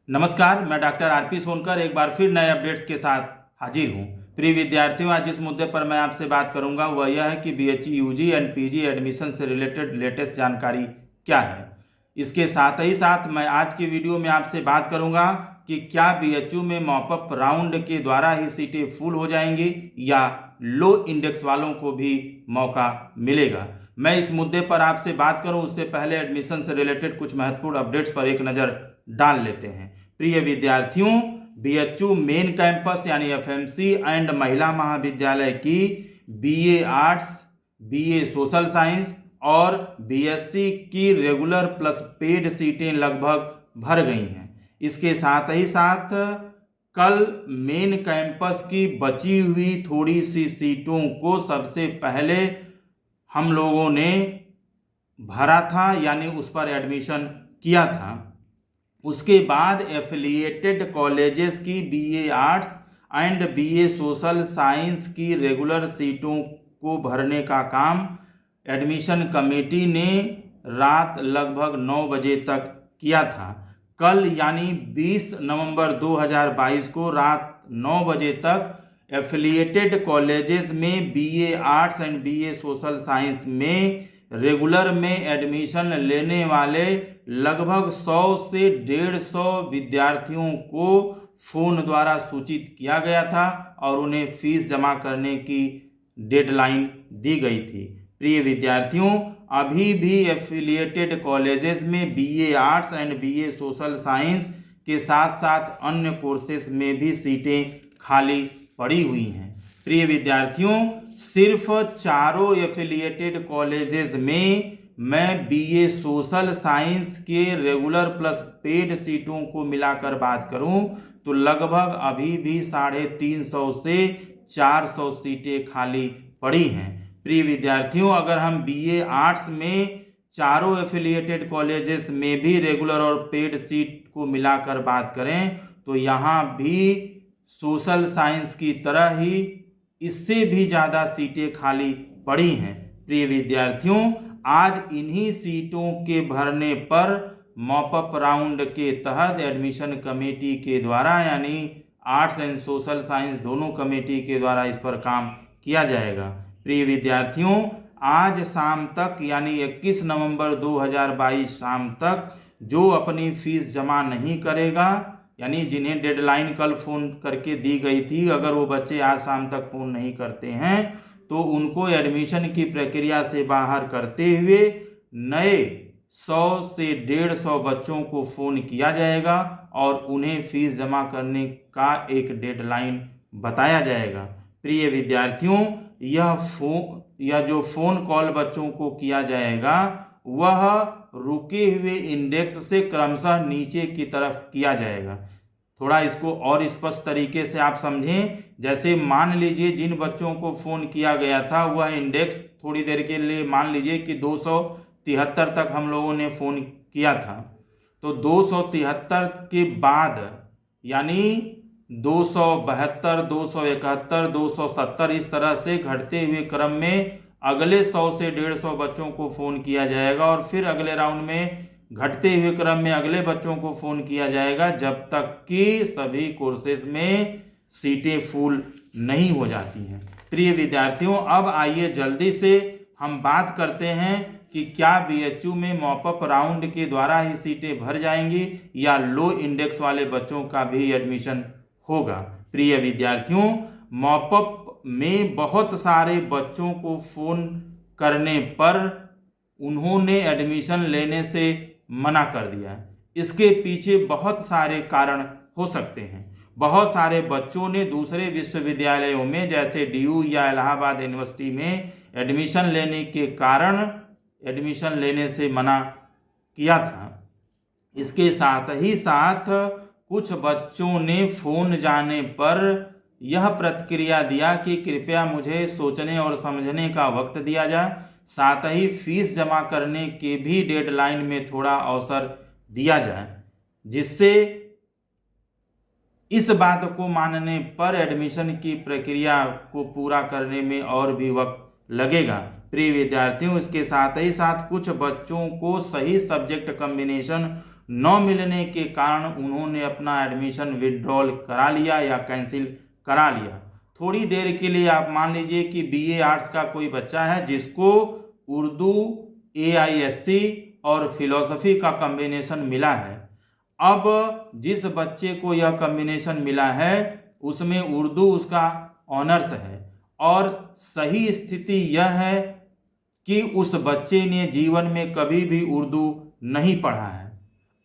नमस्कार, मैं doctor RP Sonkar एक बार फिर नए अपडेट्स के साथ हाजिर हूँ। प्रिय विद्यार्थियों, आज जिस मुद्दे पर मैं आपसे बात करूंगा वह यह है कि BHU UG and PG admission से रिलेटेड लेटेस्ट जानकारी क्या है। इसके साथ ही साथ मैं आज की वीडियो में आपसे बात करूंगा कि क्या बीएचयू में मॉपअप राउंड के द्वारा ही सीटें फुल हो जाएंगी या लो इंडेक्स वालों को भी मौका मिलेगा। मैं इस मुद्दे पर आपसे बात करूं उससे पहले एडमिशन से रिलेटेड कुछ महत्वपूर्ण अपडेट्स पर एक नज़र डाल लेते हैं। प्रिय विद्यार्थियों, बीएचयू मेन कैंपस यानी एफएमसी एंड महिला महाविद्यालय की BA arts, BA social science और बीएससी की रेगुलर प्लस पेड सीटें लगभग भर गई हैं। इसके साथ ही साथ कल मेन कैंपस की बची हुई थोड़ी सी सीटों को सबसे पहले हम लोगों ने भरा था, यानी उस पर एडमिशन किया था। उसके बाद एफिलिएटेड कॉलेजेस की BA arts and BA social science की रेगुलर सीटों को भरने का काम एडमिशन कमेटी ने रात लगभग 9 बजे तक किया था। कल यानी 20 नवंबर 2022 को रात 9 बजे तक एफिलिएटेड कॉलेजेस में BA arts and BA social science में रेगुलर में एडमिशन लेने वाले लगभग 100 से 150 विद्यार्थियों को फ़ोन द्वारा सूचित किया गया था और उन्हें फीस जमा करने की डेडलाइन दी गई थी। प्रिय विद्यार्थियों, अभी भी एफिलिएटेड कॉलेजेस में BA arts and BA social science के साथ साथ अन्य कोर्सेज में भी सीटें खाली पड़ी हुई हैं। प्रिय विद्यार्थियों, सिर्फ चारों एफिलिएटेड कॉलेजेस में मैं बीए सोशल साइंस के रेगुलर प्लस पेड सीटों को मिलाकर बात करूं तो लगभग अभी भी 350 से 400 सीटें खाली पड़ी हैं। प्रिय विद्यार्थियों, अगर हम बीए आर्ट्स में चारों एफिलिएटेड कॉलेजेस में भी रेगुलर और पेड सीट को मिलाकर बात करें तो यहाँ भी सोशल साइंस की तरह ही इससे भी ज़्यादा सीटें खाली पड़ी हैं। प्रिय विद्यार्थियों, आज इन्हीं सीटों के भरने पर मॉपअप राउंड के तहत एडमिशन कमेटी के द्वारा यानी आर्ट्स एंड सोशल साइंस दोनों कमेटी के द्वारा इस पर काम किया जाएगा। प्रिय विद्यार्थियों, आज शाम तक यानी 21 नवंबर 2022 शाम तक जो अपनी फीस जमा नहीं करेगा, यानी जिन्हें डेडलाइन कल फ़ोन करके दी गई थी, अगर वो बच्चे आज शाम तक फ़ोन नहीं करते हैं तो उनको एडमिशन की प्रक्रिया से बाहर करते हुए नए 100 से 150 बच्चों को फ़ोन किया जाएगा और उन्हें फीस जमा करने का एक डेडलाइन बताया जाएगा। प्रिय विद्यार्थियों, यह जो फ़ोन कॉल बच्चों को किया जाएगा वह रुके हुए इंडेक्स से क्रमशः नीचे की तरफ किया जाएगा। थोड़ा इसको और स्पष्ट तरीके से आप समझें, जैसे मान लीजिए जिन बच्चों को फ़ोन किया गया था वह इंडेक्स थोड़ी देर के लिए मान लीजिए कि 273 तक हम लोगों ने फ़ोन किया था, तो 273 के बाद यानी 272, 271, 270 इस तरह से घटते हुए क्रम में अगले 100 से 150 बच्चों को फ़ोन किया जाएगा और फिर अगले राउंड में घटते हुए क्रम में अगले बच्चों को फ़ोन किया जाएगा जब तक कि सभी कोर्सेज में सीटें फुल नहीं हो जाती हैं। प्रिय विद्यार्थियों, अब आइए जल्दी से हम बात करते हैं कि क्या बीएचयू में मॉपअप राउंड के द्वारा ही सीटें भर जाएंगी या लो इंडेक्स वाले बच्चों का भी एडमिशन होगा। प्रिय विद्यार्थियों, मॉपअप में बहुत सारे बच्चों को फ़ोन करने पर उन्होंने एडमिशन लेने से मना कर दिया। इसके पीछे बहुत सारे कारण हो सकते हैं। बहुत सारे बच्चों ने दूसरे विश्वविद्यालयों में जैसे डीयू या इलाहाबाद यूनिवर्सिटी में एडमिशन लेने के कारण एडमिशन लेने से मना किया था। इसके साथ ही साथ कुछ बच्चों ने फ़ोन जाने पर यह प्रतिक्रिया दिया कि कृपया मुझे सोचने और समझने का वक्त दिया जाए, साथ ही फीस जमा करने के भी डेडलाइन में थोड़ा अवसर दिया जाए, जिससे इस बात को मानने पर एडमिशन की प्रक्रिया को पूरा करने में और भी वक्त लगेगा। प्रिय विद्यार्थियों, इसके साथ ही साथ कुछ बच्चों को सही सब्जेक्ट कॉम्बिनेशन न मिलने के कारण उन्होंने अपना एडमिशन विड्रॉल करा लिया या कैंसिल करा लिया। थोड़ी देर के लिए आप मान लीजिए कि बीए आर्ट्स का कोई बच्चा है जिसको उर्दू, AISC और फिलॉसफी का कॉम्बिनेशन मिला है। अब जिस बच्चे को यह कॉम्बिनेशन मिला है उसमें उर्दू उसका ऑनर्स है और सही स्थिति यह है कि उस बच्चे ने जीवन में कभी भी उर्दू नहीं पढ़ा है।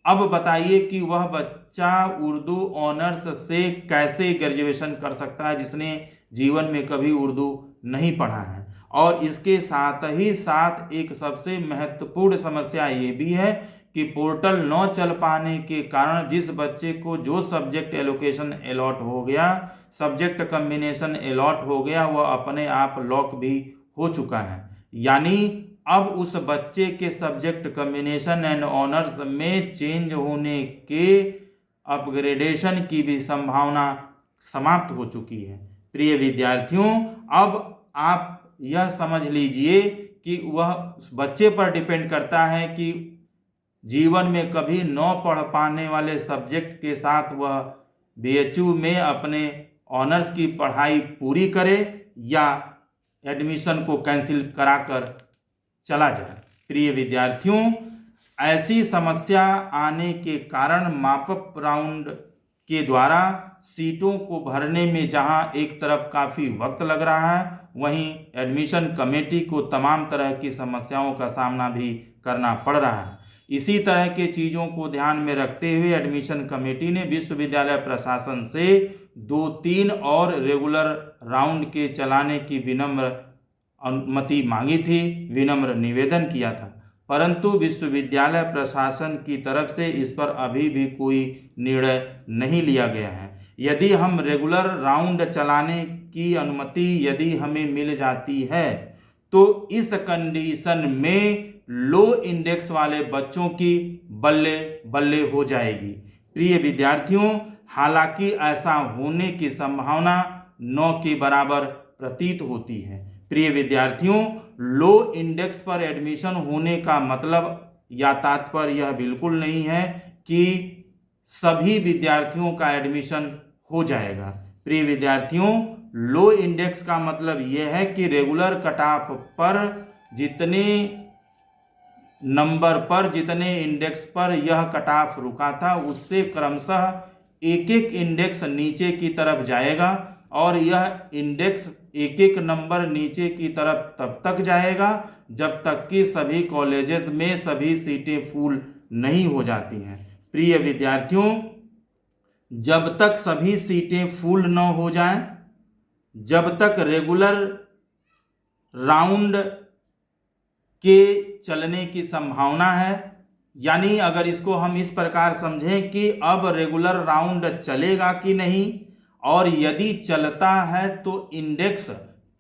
अब बताइए कि वह बच्चा उर्दू ऑनर्स से कैसे ग्रेजुएशन कर सकता है जिसने जीवन में कभी उर्दू नहीं पढ़ा है। और इसके साथ ही साथ एक सबसे महत्वपूर्ण समस्या ये भी है कि पोर्टल न चल पाने के कारण जिस बच्चे को जो सब्जेक्ट एलोकेशन अलॉट हो गया, सब्जेक्ट कॉम्बिनेशन अलॉट हो गया, वह अपने आप लॉक भी हो चुका है। यानी अब उस बच्चे के सब्जेक्ट कॉम्बिनेशन एंड ऑनर्स में चेंज होने के अपग्रेडेशन की भी संभावना समाप्त हो चुकी है। प्रिय विद्यार्थियों, अब आप यह समझ लीजिए कि वह उस बच्चे पर डिपेंड करता है कि जीवन में कभी न पढ़ पाने वाले सब्जेक्ट के साथ वह BHU में अपने ऑनर्स की पढ़ाई पूरी करे या एडमिशन को कैंसिल कराकर चला जाए। प्रिय विद्यार्थियों, ऐसी समस्या आने के कारण मॉपअप राउंड के द्वारा सीटों को भरने में जहां एक तरफ काफ़ी वक्त लग रहा है, वहीं एडमिशन कमेटी को तमाम तरह की समस्याओं का सामना भी करना पड़ रहा है। इसी तरह के चीज़ों को ध्यान में रखते हुए एडमिशन कमेटी ने विश्वविद्यालय प्रशासन से 2-3 और रेगुलर राउंड के चलाने की विनम्र अनुमति मांगी थी, विनम्र निवेदन किया था, परंतु विश्वविद्यालय प्रशासन की तरफ से इस पर अभी भी कोई निर्णय नहीं लिया गया है। यदि हम रेगुलर राउंड चलाने की अनुमति यदि हमें मिल जाती है तो इस कंडीशन में लो इंडेक्स वाले बच्चों की बल्ले बल्ले हो जाएगी। प्रिय विद्यार्थियों, हालांकि ऐसा होने की संभावना 9 के बराबर प्रतीत होती है। प्रिय विद्यार्थियों, लो इंडेक्स पर एडमिशन होने का मतलब या तात्पर्य यह बिल्कुल नहीं है कि सभी विद्यार्थियों का एडमिशन हो जाएगा। प्रिय विद्यार्थियों, लो इंडेक्स का मतलब यह है कि रेगुलर कट ऑफ पर जितने नंबर पर, जितने इंडेक्स पर यह कट ऑफ रुका था उससे क्रमशः एक एक इंडेक्स नीचे की तरफ जाएगा और यह इंडेक्स एक एक नंबर नीचे की तरफ तब तक जाएगा जब तक कि सभी कॉलेजेस में सभी सीटें फुल नहीं हो जाती हैं। प्रिय विद्यार्थियों, जब तक सभी सीटें फुल न हो जाएं, जब तक रेगुलर राउंड के चलने की संभावना है, यानी अगर इसको हम इस प्रकार समझें कि अब रेगुलर राउंड चलेगा कि नहीं और यदि चलता है तो इंडेक्स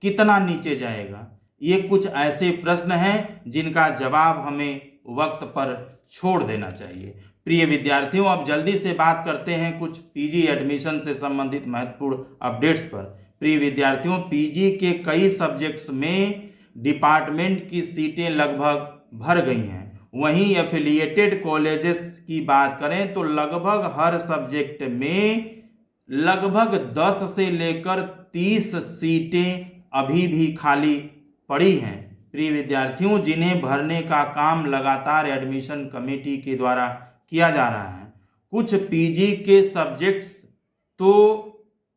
कितना नीचे जाएगा, ये कुछ ऐसे प्रश्न हैं जिनका जवाब हमें वक्त पर छोड़ देना चाहिए। प्रिय विद्यार्थियों, अब जल्दी से बात करते हैं कुछ पीजी एडमिशन से संबंधित महत्वपूर्ण अपडेट्स पर। प्रिय विद्यार्थियों, पीजी के कई सब्जेक्ट्स में डिपार्टमेंट की सीटें लगभग भर गई हैं। वहीं एफिलिएटेड कॉलेजेस की बात करें तो लगभग हर सब्जेक्ट में लगभग 10 से लेकर 30 सीटें अभी भी खाली पड़ी हैं। प्रिय विद्यार्थियों, जिन्हें भरने का काम लगातार एडमिशन कमेटी के द्वारा किया जा रहा है। कुछ पीजी के सब्जेक्ट्स तो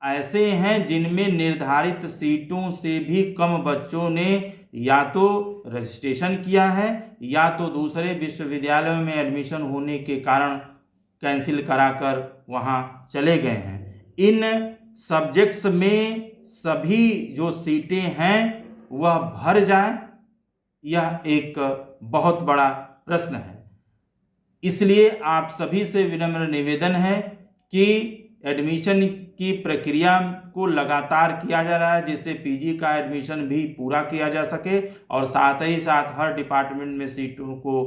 ऐसे हैं जिनमें निर्धारित सीटों से भी कम बच्चों ने या तो रजिस्ट्रेशन किया है या तो दूसरे विश्वविद्यालयों में एडमिशन होने के कारण कैंसिल कराकर वहां चले गए हैं। इन सब्जेक्ट्स में सभी जो सीटें हैं वह भर जाएं, यह एक बहुत बड़ा प्रश्न है। इसलिए आप सभी से विनम्र निवेदन है कि एडमिशन की प्रक्रिया को लगातार किया जा रहा है जिससे पीजी का एडमिशन भी पूरा किया जा सके और साथ ही साथ हर डिपार्टमेंट में सीटों को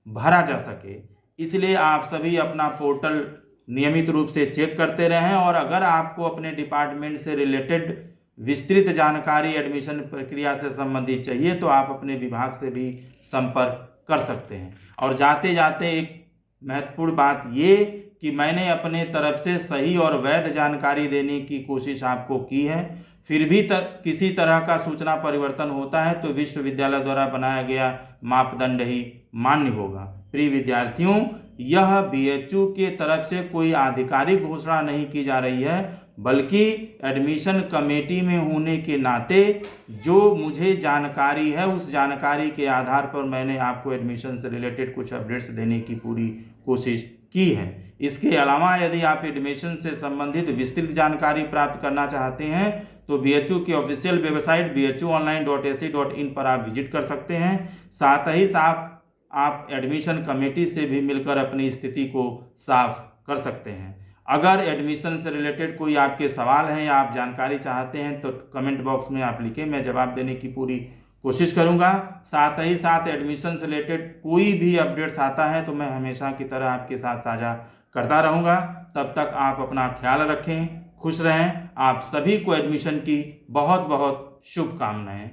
भरा जा सके। इसलिए आप सभी अपना पोर्टल नियमित रूप से चेक करते रहें और अगर आपको अपने डिपार्टमेंट से रिलेटेड विस्तृत जानकारी एडमिशन प्रक्रिया से संबंधित चाहिए तो आप अपने विभाग से भी संपर्क कर सकते हैं। और जाते जाते एक महत्वपूर्ण बात ये कि मैंने अपने तरफ से सही और वैध जानकारी देने की कोशिश आपको की है। फिर भी किसी तरह का सूचना परिवर्तन होता है तो विश्वविद्यालय द्वारा बनाया गया मापदंड ही मान्य होगा। प्रिय विद्यार्थियों, यह बीएचयू के तरफ से कोई आधिकारिक घोषणा नहीं की जा रही है, बल्कि एडमिशन कमेटी में होने के नाते जो मुझे जानकारी है उस जानकारी के आधार पर मैंने आपको एडमिशन से रिलेटेड कुछ अपडेट्स देने की पूरी कोशिश की है। इसके अलावा यदि आप एडमिशन से संबंधित विस्तृत जानकारी प्राप्त करना चाहते हैं तो बीएचयू की ऑफिशियल वेबसाइट bhuonline.ac.in पर आप विजिट कर सकते हैं। साथ ही साथ आप एडमिशन कमेटी से भी मिलकर अपनी स्थिति को साफ कर सकते हैं। अगर एडमिशन से रिलेटेड कोई आपके सवाल हैं या आप जानकारी चाहते हैं तो कमेंट बॉक्स में आप लिखें, मैं जवाब देने की पूरी कोशिश करूंगा। साथ ही साथ एडमिशन से रिलेटेड कोई भी अपडेट्स आता है तो मैं हमेशा की तरह आपके साथ साझा करता रहूंगा। तब तक आप अपना ख्याल रखें, खुश रहें। आप सभी को एडमिशन की बहुत बहुत शुभकामनाएं।